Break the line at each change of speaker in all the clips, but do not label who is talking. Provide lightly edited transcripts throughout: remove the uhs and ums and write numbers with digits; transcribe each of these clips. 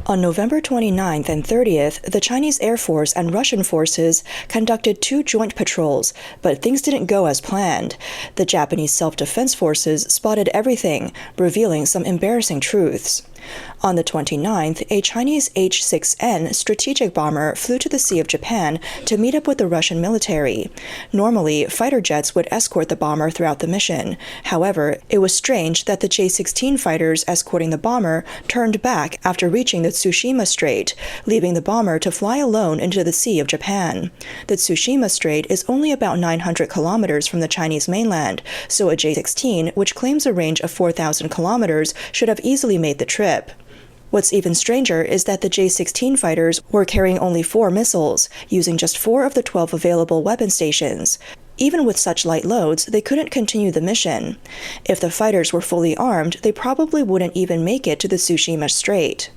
On November 29th and 30th, the Chinese Air Force and Russian forces conducted 2 joint patrols, but things didn't go as planned. The Japanese self-defense forces spotted everything, revealing some embarrassing truths. On the 29th, a Chinese H-6N strategic bomber flew to the Sea of Japan to meet up with the Russian military. Normally, fighter jets would escort the bomber throughout the mission. However, it was strange that the J-16 fighters escorting the bomber turned back after reaching the Tsushima Strait, leaving the bomber to fly alone into the Sea of Japan. The Tsushima Strait is only about 900 kilometers from the Chinese mainland, so a J-16, which claims a range of 4,000 kilometers, should have easily made the trip. What's even stranger is that the J-16 fighters were carrying only 4 missiles, using just 4 of the 12 available weapon stations. Even with such light loads, they couldn't continue the mission. If the fighters were fully armed, they probably wouldn't even make it to the Tsushima Strait.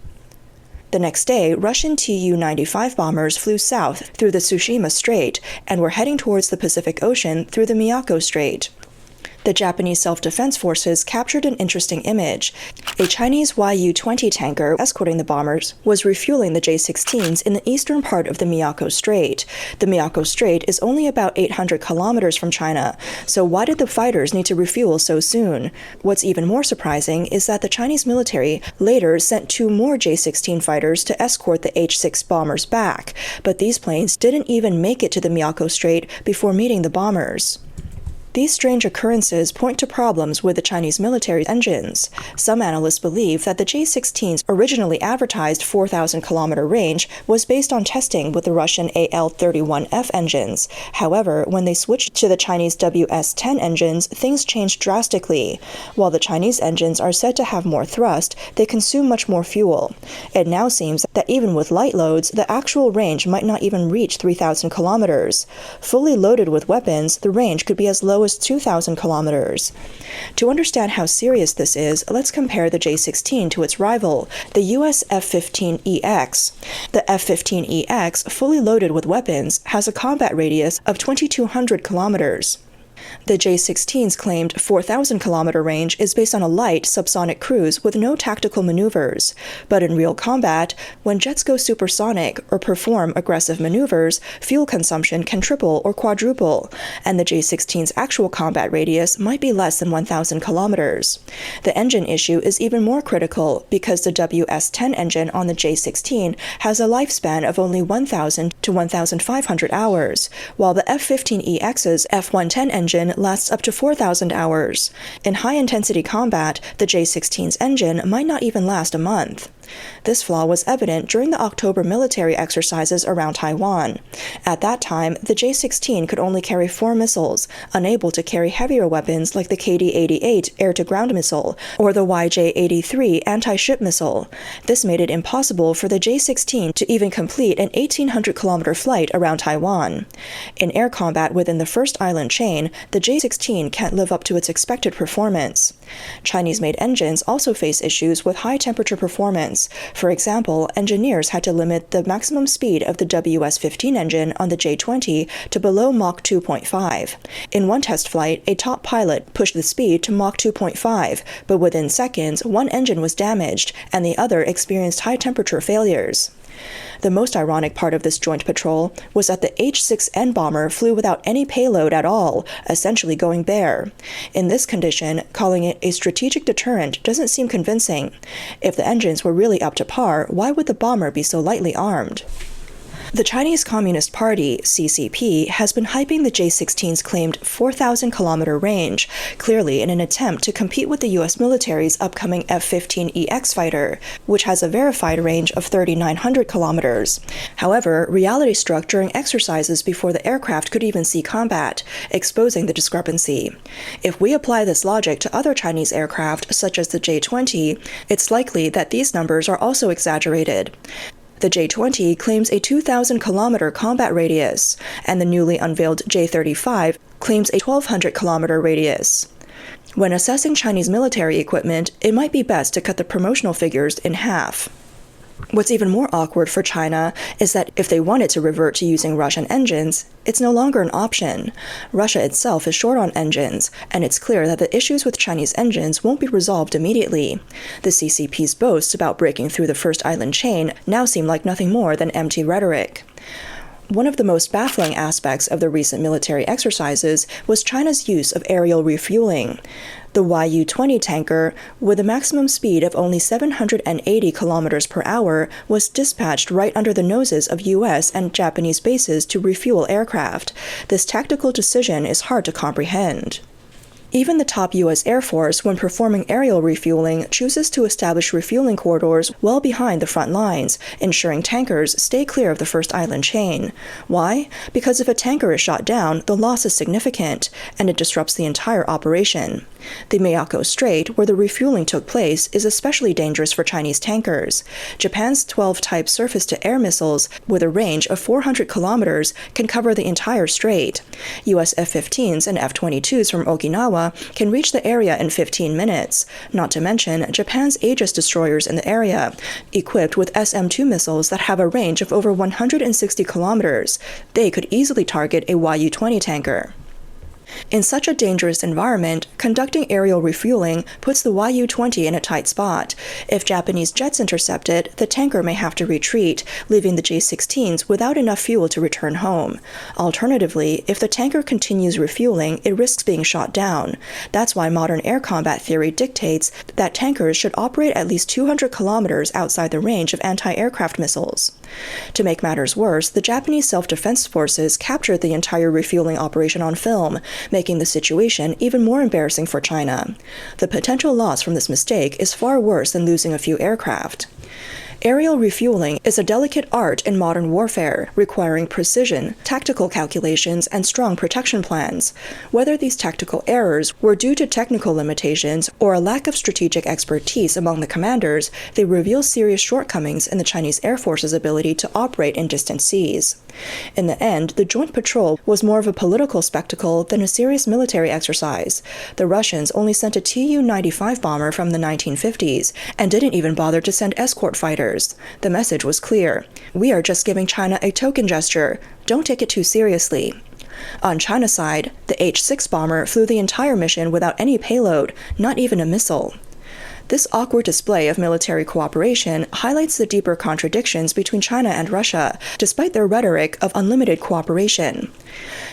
The next day, Russian Tu-95 bombers flew south through the Tsushima Strait and were heading towards the Pacific Ocean through the Miyako Strait. The Japanese self-defense forces captured an interesting image. A Chinese Yu-20 tanker escorting the bombers was refueling the J-16s in the eastern part of the Miyako Strait. The Miyako Strait is only about 800 kilometers from China, so why did the fighters need to refuel so soon? What's even more surprising is that the Chinese military later sent 2 more J-16 fighters to escort the H-6 bombers back, but these planes didn't even make it to the Miyako Strait before meeting the bombers. These strange occurrences point to problems with the Chinese military engines. Some analysts believe that the J-16's originally advertised 4,000-kilometer range was based on testing with the Russian AL-31F engines. However, when they switched to the Chinese WS-10 engines, things changed drastically. While the Chinese engines are said to have more thrust, they consume much more fuel. It now seems that even with light loads, the actual range might not even reach 3,000 kilometers. Fully loaded with weapons, the range could be as low as 2,000 kilometers. To understand how serious this is, let's compare the J-16 to its rival, the US F-15EX. The F-15EX, fully loaded with weapons, has a combat radius of 2,200 kilometers. The J-16's claimed 4,000-kilometer range is based on a light subsonic cruise with no tactical maneuvers. But in real combat, when jets go supersonic or perform aggressive maneuvers, fuel consumption can triple or quadruple, and the J-16's actual combat radius might be less than 1,000 kilometers. The engine issue is even more critical because the WS-10 engine on the J-16 has a lifespan of only 1,000 to 1,500 hours, while the F-15EX's F-110 engine lasts up to 4,000 hours. In high-intensity combat, the J-16's engine might not even last a month. This flaw was evident during the October military exercises around Taiwan. At that time, the J-16 could only carry 4 missiles, unable to carry heavier weapons like the KD-88 air-to-ground missile or the YJ-83 anti-ship missile. This made it impossible for the J-16 to even complete an 1,800-kilometer flight around Taiwan. In air combat within the first island chain, the J-16 can't live up to its expected performance. Chinese-made engines also face issues with high-temperature performance. For example, engineers had to limit the maximum speed of the WS-15 engine on the J-20 to below Mach 2.5. In one test flight, a top pilot pushed the speed to Mach 2.5, but within seconds, one engine was damaged and the other experienced high-temperature failures. The most ironic part of this joint patrol was that the H-6N bomber flew without any payload at all, essentially going bare. In this condition, calling it a strategic deterrent doesn't seem convincing. If the engines were really up to par, why would the bomber be so lightly armed? The Chinese Communist Party, CCP, has been hyping the J-16's claimed 4,000-kilometer range, clearly in an attempt to compete with the U.S. military's upcoming F-15EX fighter, which has a verified range of 3,900 kilometers. However, reality struck during exercises before the aircraft could even see combat, exposing the discrepancy. If we apply this logic to other Chinese aircraft, such as the J-20, it's likely that these numbers are also exaggerated. The J-20 claims a 2,000-kilometer combat radius, and the newly unveiled J-35 claims a 1,200-kilometer radius. When assessing Chinese military equipment, it might be best to cut the promotional figures in half. What's even more awkward for China is that if they wanted to revert to using Russian engines, it's no longer an option. Russia itself is short on engines, and it's clear that the issues with Chinese engines won't be resolved immediately. The CCP's boasts about breaking through the first island chain now seem like nothing more than empty rhetoric. One of the most baffling aspects of the recent military exercises was China's use of aerial refueling. The Yu-20 tanker, with a maximum speed of only 780 kilometers per hour, was dispatched right under the noses of U.S. and Japanese bases to refuel aircraft. This tactical decision is hard to comprehend. Even the top U.S. Air Force, when performing aerial refueling, chooses to establish refueling corridors well behind the front lines, ensuring tankers stay clear of the first island chain. Why? Because if a tanker is shot down, the loss is significant, and it disrupts the entire operation. The Miyako Strait, where the refueling took place, is especially dangerous for Chinese tankers. Japan's 12-type surface-to-air missiles, with a range of 400 kilometers, can cover the entire strait. U.S. F-15s and F-22s from Okinawa can reach the area in 15 minutes, not to mention Japan's Aegis destroyers in the area, equipped with SM-2 missiles that have a range of over 160 kilometers. They could easily target a Yu-20 tanker. In such a dangerous environment, conducting aerial refueling puts the Yu-20 in a tight spot. If Japanese jets intercept it, the tanker may have to retreat, leaving the J-16s without enough fuel to return home. Alternatively, if the tanker continues refueling, it risks being shot down. That's why modern air combat theory dictates that tankers should operate at least 200 kilometers outside the range of anti-aircraft missiles. To make matters worse, the Japanese self-defense forces captured the entire refueling operation on film, making the situation even more embarrassing for China. The potential loss from this mistake is far worse than losing a few aircraft. Aerial refueling is a delicate art in modern warfare, requiring precision, tactical calculations, and strong protection plans. Whether these tactical errors were due to technical limitations or a lack of strategic expertise among the commanders, they reveal serious shortcomings in the Chinese Air Force's ability to operate in distant seas. In the end, the joint patrol was more of a political spectacle than a serious military exercise. The Russians only sent a Tu-95 bomber from the 1950s and didn't even bother to send escort fighters. The message was clear. We are just giving China a token gesture. Don't take it too seriously. On China's side, the H-6 bomber flew the entire mission without any payload, not even a missile. This awkward display of military cooperation highlights the deeper contradictions between China and Russia, despite their rhetoric of unlimited cooperation.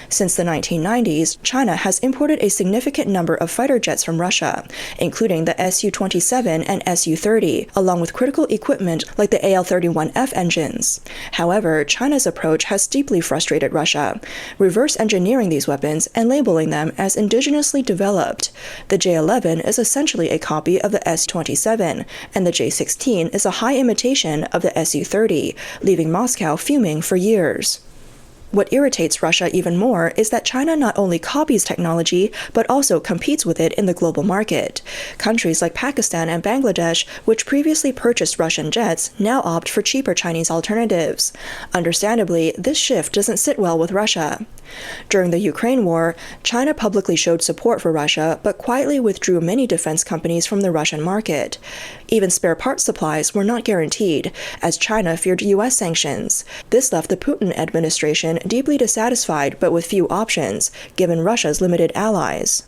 Since the 1990s, China has imported a significant number of fighter jets from Russia, including the Su-27 and Su-30, along with critical equipment like the AL-31F engines. However, China's approach has deeply frustrated Russia, reverse engineering these weapons and labeling them as indigenously developed. The J-11 is essentially a copy of the Su-27, and the J-16 is a high imitation of the Su-30, leaving Moscow fuming for years. What irritates Russia even more is that China not only copies technology, but also competes with it in the global market. Countries like Pakistan and Bangladesh, which previously purchased Russian jets, now opt for cheaper Chinese alternatives. Understandably, this shift doesn't sit well with Russia. During the Ukraine war, China publicly showed support for Russia, but quietly withdrew many defense companies from the Russian market. Even spare parts supplies were not guaranteed, as China feared U.S. sanctions. This left the Putin administration deeply dissatisfied but with few options, given Russia's limited allies.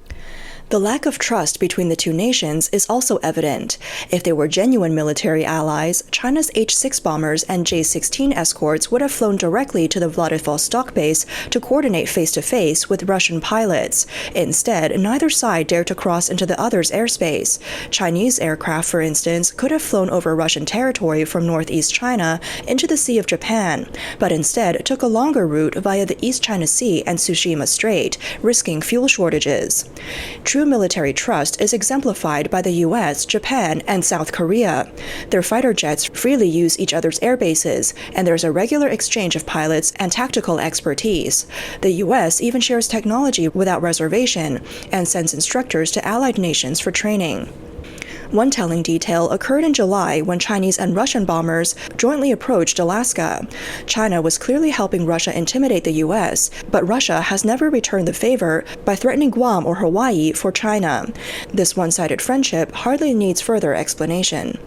The lack of trust between the two nations is also evident. If they were genuine military allies, China's H-6 bombers and J-16 escorts would have flown directly to the Vladivostok base to coordinate face-to-face with Russian pilots. Instead, neither side dared to cross into the other's airspace. Chinese aircraft, for instance, could have flown over Russian territory from northeast China into the Sea of Japan, but instead took a longer route via the East China Sea and Tsushima Strait, risking fuel shortages. True military trust is exemplified by the U.S., Japan, and South Korea. Their fighter jets freely use each other's air bases, and there's a regular exchange of pilots and tactical expertise. The U.S. even shares technology without reservation and sends instructors to allied nations for training. One telling detail occurred in July when Chinese and Russian bombers jointly approached Alaska. China was clearly helping Russia intimidate the U.S., but Russia has never returned the favor by threatening Guam or Hawaii for China. This one-sided friendship hardly needs further explanation.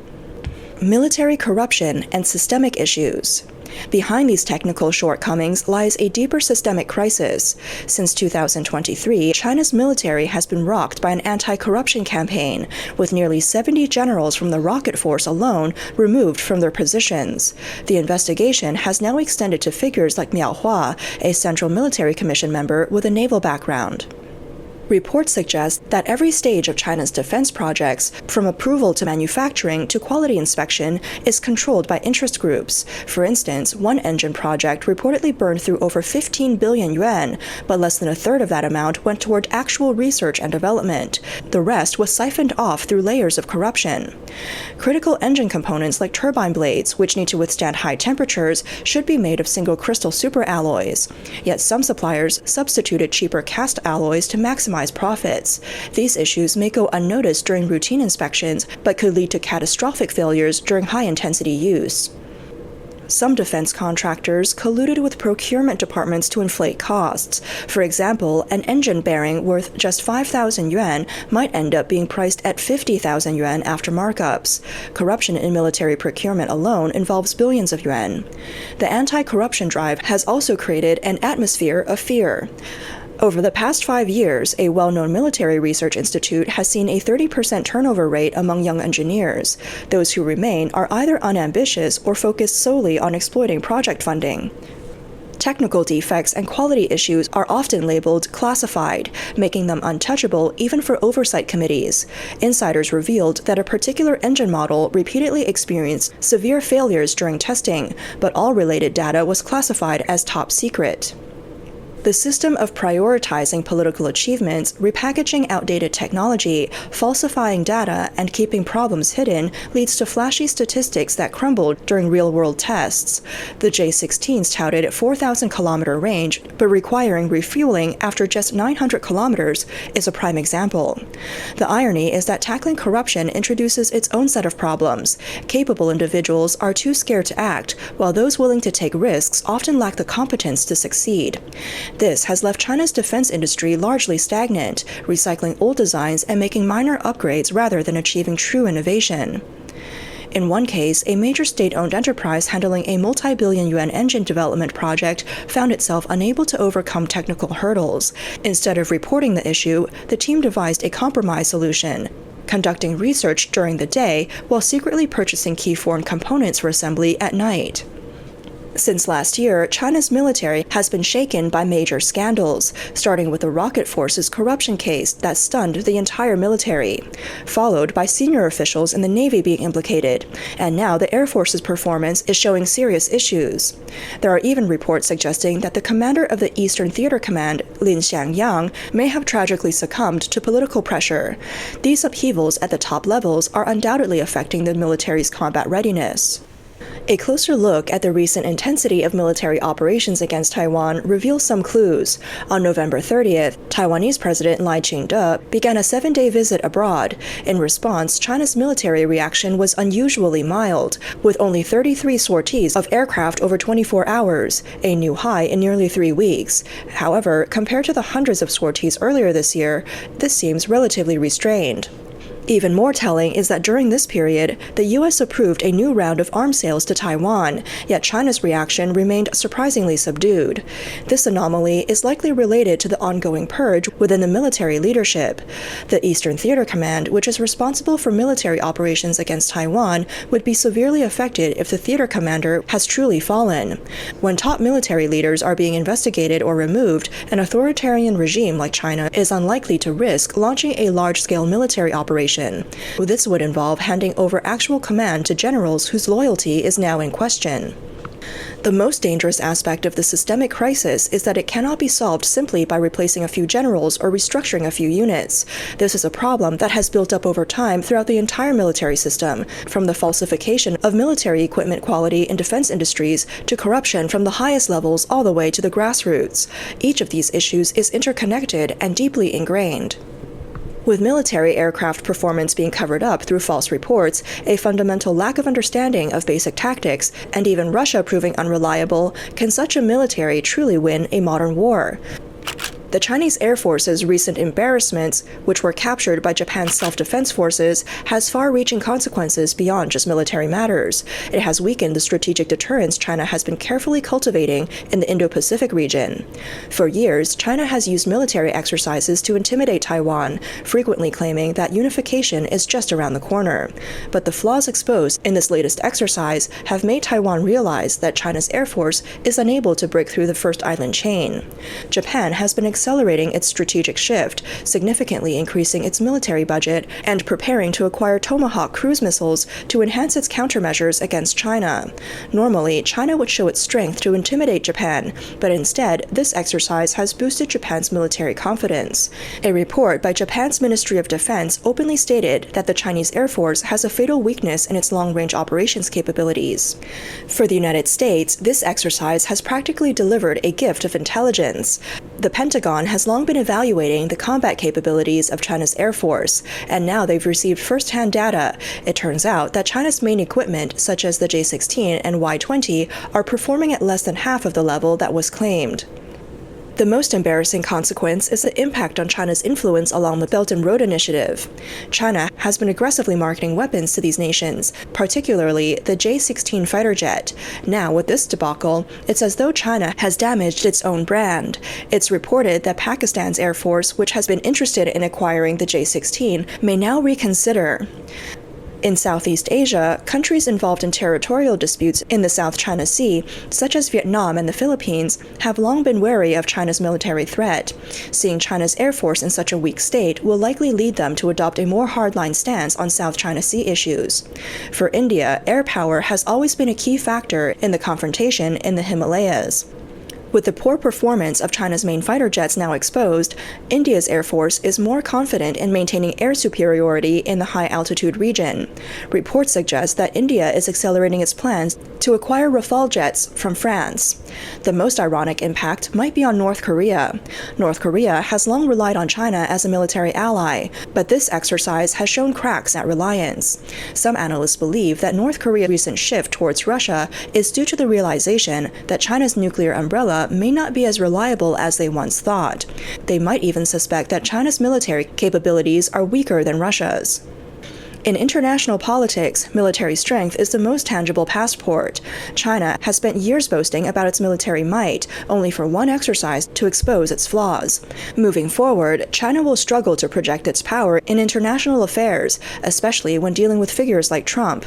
military corruption and systemic issues. Behind these technical shortcomings lies a deeper systemic crisis. Since 2023, China's military has been rocked by an anti-corruption campaign, with nearly 70 generals from the rocket force alone removed from their positions. The investigation has now extended to figures like Miao Hua, a Central Military Commission member with a naval background. Reports suggest that every stage of China's defense projects, from approval to manufacturing to quality inspection, is controlled by interest groups. For instance, one engine project reportedly burned through over 15 billion yuan, but less than a third of that amount went toward actual research and development. The rest was siphoned off through layers of corruption. Critical engine components like turbine blades, which need to withstand high temperatures, should be made of single crystal superalloys. Yet some suppliers substituted cheaper cast alloys to maximize profits. These issues may go unnoticed during routine inspections, but could lead to catastrophic failures during high-intensity use. Some defense contractors colluded with procurement departments to inflate costs. For example, an engine bearing worth just 5,000 yuan might end up being priced at 50,000 yuan after markups. Corruption in military procurement alone involves billions of yuan. The anti-corruption drive has also created an atmosphere of fear. Over the past 5 years, a well-known military research institute has seen a 30% turnover rate among young engineers. Those who remain are either unambitious or focused solely on exploiting project funding. Technical defects and quality issues are often labeled classified, making them untouchable even for oversight committees. Insiders revealed that a particular engine model repeatedly experienced severe failures during testing, but all related data was classified as top secret. The system of prioritizing political achievements, repackaging outdated technology, falsifying data, and keeping problems hidden leads to flashy statistics that crumbled during real-world tests. The J-16's touted 4,000-kilometer range, but requiring refueling after just 900 kilometers is a prime example. The irony is that tackling corruption introduces its own set of problems. Capable individuals are too scared to act, while those willing to take risks often lack the competence to succeed. This has left China's defense industry largely stagnant, recycling old designs and making minor upgrades rather than achieving true innovation. In one case, a major state-owned enterprise handling a multi-billion yuan engine development project found itself unable to overcome technical hurdles. Instead of reporting the issue, the team devised a compromise solution, conducting research during the day while secretly purchasing key foreign components for assembly at night. Since last year, China's military has been shaken by major scandals, starting with the rocket force's corruption case that stunned the entire military, followed by senior officials in the Navy being implicated, and now the Air Force's performance is showing serious issues. There are even reports suggesting that the commander of the Eastern Theater Command, Lin Xiangyang, may have tragically succumbed to political pressure. These upheavals at the top levels are undoubtedly affecting the military's combat readiness. A closer look at the recent intensity of military operations against Taiwan reveals some clues. On November 30th, Taiwanese President Lai Ching-te began a 7-day visit abroad. In response, China's military reaction was unusually mild, with only 33 sorties of aircraft over 24 hours, a new high in nearly 3 weeks. However, compared to the hundreds of sorties earlier this year, this seems relatively restrained. Even more telling is that during this period, the U.S. approved a new round of arms sales to Taiwan, yet China's reaction remained surprisingly subdued. This anomaly is likely related to the ongoing purge within the military leadership. The Eastern Theater Command, which is responsible for military operations against Taiwan, would be severely affected if the theater commander has truly fallen. When top military leaders are being investigated or removed, an authoritarian regime like China is unlikely to risk launching a large-scale military operation. This would involve handing over actual command to generals whose loyalty is now in question. The most dangerous aspect of the systemic crisis is that it cannot be solved simply by replacing a few generals or restructuring a few units. This is a problem that has built up over time throughout the entire military system, from the falsification of military equipment quality in defense industries to corruption from the highest levels all the way to the grassroots. Each of these issues is interconnected and deeply ingrained. With military aircraft performance being covered up through false reports, a fundamental lack of understanding of basic tactics, and even Russia proving unreliable, can such a military truly win a modern war? The Chinese Air Force's recent embarrassments, which were captured by Japan's self-defense forces, has far-reaching consequences beyond just military matters. It has weakened the strategic deterrence China has been carefully cultivating in the Indo-Pacific region. For years, China has used military exercises to intimidate Taiwan, frequently claiming that unification is just around the corner. But the flaws exposed in this latest exercise have made Taiwan realize that China's Air Force is unable to break through the first island chain. Japan has been accelerating its strategic shift, significantly increasing its military budget and preparing to acquire Tomahawk cruise missiles to enhance its countermeasures against China. Normally, China would show its strength to intimidate Japan, but instead, this exercise has boosted Japan's military confidence. A report by Japan's Ministry of Defense openly stated that the Chinese Air Force has a fatal weakness in its long-range operations capabilities. For the United States, this exercise has practically delivered a gift of intelligence. The Pentagon has long been evaluating the combat capabilities of China's Air Force, and now they've received first-hand data. It turns out that China's main equipment, such as the J-16 and Y-20, are performing at less than half of the level that was claimed. The most embarrassing consequence is the impact on China's influence along the Belt and Road Initiative. China has been aggressively marketing weapons to these nations, particularly the J-16 fighter jet. Now, with this debacle, it's as though China has damaged its own brand. It's reported that Pakistan's Air Force, which has been interested in acquiring the J-16, may now reconsider. In Southeast Asia, countries involved in territorial disputes in the South China Sea, such as Vietnam and the Philippines, have long been wary of China's military threat. Seeing China's Air Force in such a weak state will likely lead them to adopt a more hardline stance on South China Sea issues. For India, air power has always been a key factor in the confrontation in the Himalayas. With the poor performance of China's main fighter jets now exposed, India's Air Force is more confident in maintaining air superiority in the high-altitude region. Reports suggest that India is accelerating its plans to acquire Rafale jets from France. The most ironic impact might be on North Korea. North Korea has long relied on China as a military ally, but this exercise has shown cracks at reliance. Some analysts believe that North Korea's recent shift towards Russia is due to the realization that China's nuclear umbrella may not be as reliable as they once thought. They might even suspect that China's military capabilities are weaker than Russia's. In international politics, military strength is the most tangible passport. China has spent years boasting about its military might, only for one exercise to expose its flaws. Moving forward, China will struggle to project its power in international affairs, especially when dealing with figures like Trump.